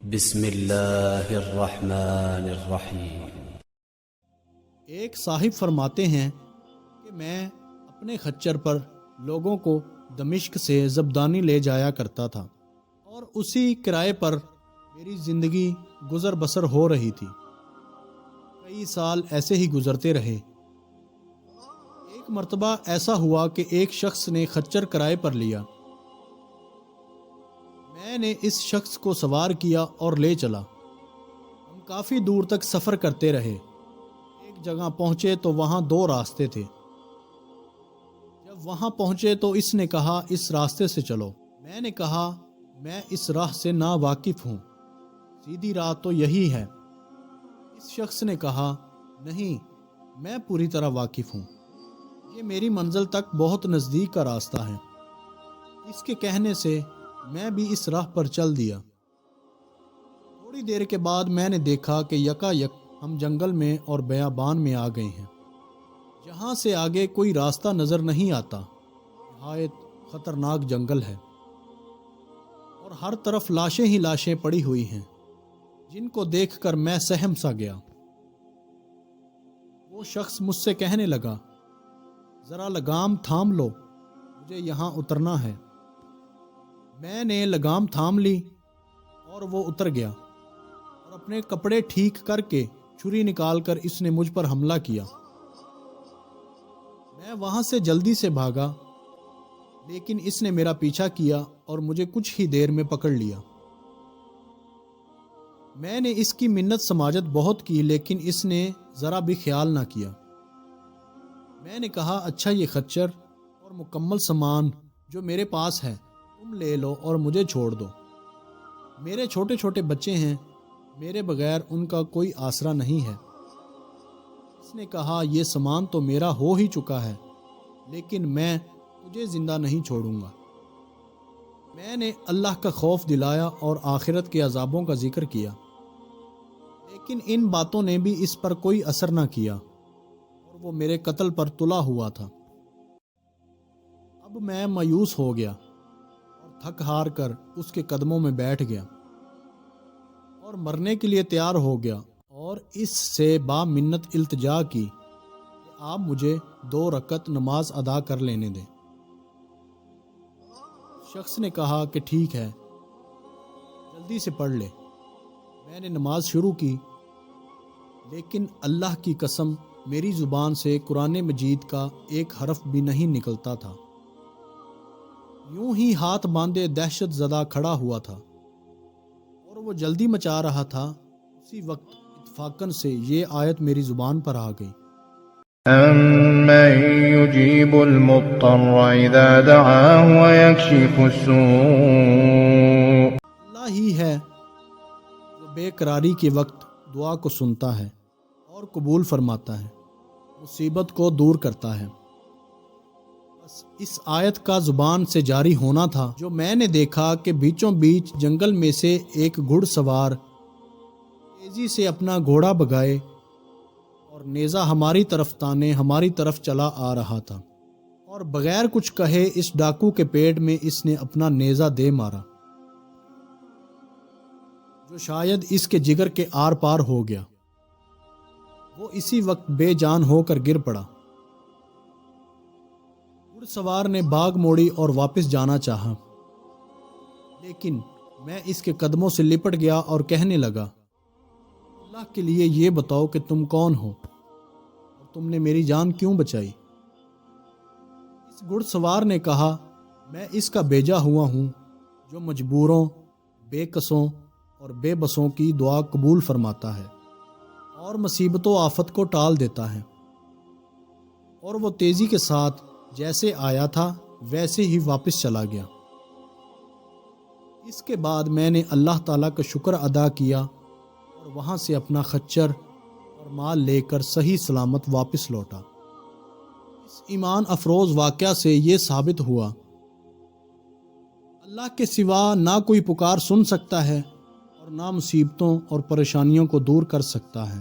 بسم اللہ الرحمن الرحیم۔ ایک صاحب فرماتے ہیں کہ میں اپنے خچر پر لوگوں کو دمشق سے زبدانی لے جایا کرتا تھا اور اسی کرائے پر میری زندگی گزر بسر ہو رہی تھی۔ کئی سال ایسے ہی گزرتے رہے۔ ایک مرتبہ ایسا ہوا کہ ایک شخص نے خچر کرائے پر لیا۔ میں نے اس شخص کو سوار کیا اور لے چلا۔ ہم کافی دور تک سفر کرتے رہے۔ ایک جگہ پہنچے تو وہاں دو راستے تھے۔ جب وہاں پہنچے تو اس نے کہا اس راستے سے چلو۔ میں نے کہا میں اس راہ سے نا واقف ہوں، سیدھی راہ تو یہی ہے۔ اس شخص نے کہا نہیں، میں پوری طرح واقف ہوں، یہ میری منزل تک بہت نزدیک کا راستہ ہے۔ اس کے کہنے سے میں بھی اس راہ پر چل دیا۔ تھوڑی دیر کے بعد میں نے دیکھا کہ یکا یک ہم جنگل میں اور بیابان میں آ گئے ہیں، جہاں سے آگے کوئی راستہ نظر نہیں آتا۔ نہایت خطرناک جنگل ہے اور ہر طرف لاشیں ہی لاشیں پڑی ہوئی ہیں، جن کو دیکھ کر میں سہم سا گیا۔ وہ شخص مجھ سے کہنے لگا ذرا لگام تھام لو، مجھے یہاں اترنا ہے۔ میں نے لگام تھام لی اور وہ اتر گیا اور اپنے کپڑے ٹھیک کر کے چھری نکال کر اس نے مجھ پر حملہ کیا۔ میں وہاں سے جلدی سے بھاگا، لیکن اس نے میرا پیچھا کیا اور مجھے کچھ ہی دیر میں پکڑ لیا۔ میں نے اس کی منت سماجت بہت کی، لیکن اس نے ذرا بھی خیال نہ کیا۔ میں نے کہا اچھا، یہ خچر اور مکمل سامان جو میرے پاس ہے تم لے لو اور مجھے چھوڑ دو۔ میرے چھوٹے چھوٹے بچے ہیں، میرے بغیر ان کا کوئی آسرا نہیں ہے۔ اس نے کہا یہ سامان تو میرا ہو ہی چکا ہے، لیکن میں تجھے زندہ نہیں چھوڑوں گا۔ میں نے اللہ کا خوف دلایا اور آخرت کے عذابوں کا ذکر کیا، لیکن ان باتوں نے بھی اس پر کوئی اثر نہ کیا اور وہ میرے قتل پر تلا ہوا تھا۔ اب میں مایوس ہو گیا اور تھک ہار کر اس کے قدموں میں بیٹھ گیا اور مرنے کے لیے تیار ہو گیا اور اس سے با منت التجا کی کہ آپ مجھے 2 رکعت نماز ادا کر لینے دیں۔ شخص نے کہا کہ ٹھیک ہے، جلدی سے پڑھ لے۔ میں نے نماز شروع کی، لیکن اللہ کی قسم میری زبان سے قرآن مجید کا ایک حرف بھی نہیں نکلتا تھا۔ یوں ہی ہاتھ باندھے دہشت زدہ کھڑا ہوا تھا اور وہ جلدی مچا رہا تھا۔ اسی وقت اتفاقاً سے یہ آیت میری زبان پر آ گئی، أَمَّن يُجِيبُ الْمُضْطَرَّ إِذَا دَعَاهُ وَيَكْشِفُ السُّوءَ۔ اللہ ہی ہے جو بے قراری کے وقت دعا کو سنتا ہے اور قبول فرماتا ہے، مصیبت کو دور کرتا ہے۔ بس اس آیت کا زبان سے جاری ہونا تھا جو میں نے دیکھا کہ بیچوں بیچ جنگل میں سے ایک گھڑ سوار تیزی سے اپنا گھوڑا بگائے اور نیزہ ہماری طرف تانے ہماری طرف چلا آ رہا تھا، اور بغیر کچھ کہے اس ڈاکو کے پیٹ میں اس نے اپنا نیزہ دے مارا، جو شاید اس کے جگر کے آر پار ہو گیا۔ وہ اسی وقت بے جان ہو کر گر پڑا۔ گھڑ سوار نے باغ موڑی اور واپس جانا چاہا، لیکن میں اس کے قدموں سے لپٹ گیا اور کہنے لگا اللہ کے لیے یہ بتاؤ کہ تم کون ہو اور تم نے میری جان کیوں بچائی؟ اس گھڑ سوار نے کہا میں اس کا بھیجا ہوا ہوں جو مجبوروں، بے قصوں اور بے بسوں کی دعا قبول فرماتا ہے اور مصیبت و آفت کو ٹال دیتا ہے۔ اور وہ تیزی کے ساتھ جیسے آیا تھا ویسے ہی واپس چلا گیا۔ اس کے بعد میں نے اللہ تعالیٰ کا شکر ادا کیا اور وہاں سے اپنا خچر اور مال لے کر صحیح سلامت واپس لوٹا۔ اس ایمان افروز واقعہ سے یہ ثابت ہوا اللہ کے سوا نہ کوئی پکار سن سکتا ہے اور نہ مصیبتوں اور پریشانیوں کو دور کر سکتا ہے،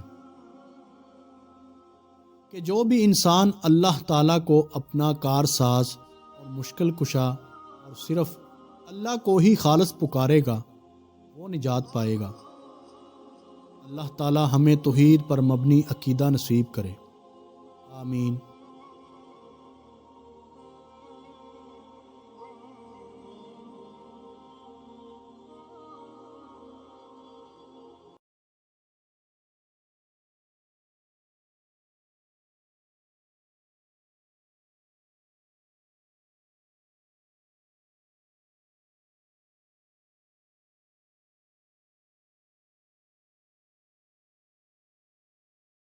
کہ جو بھی انسان اللہ تعالیٰ کو اپنا کار ساز اور مشکل کشا اور صرف اللہ کو ہی خالص پکارے گا، وہ وہ نجات پائے گا۔ اللہ تعالی ہمیں توحید پر مبنی عقیدہ نصیب کرے، آمین۔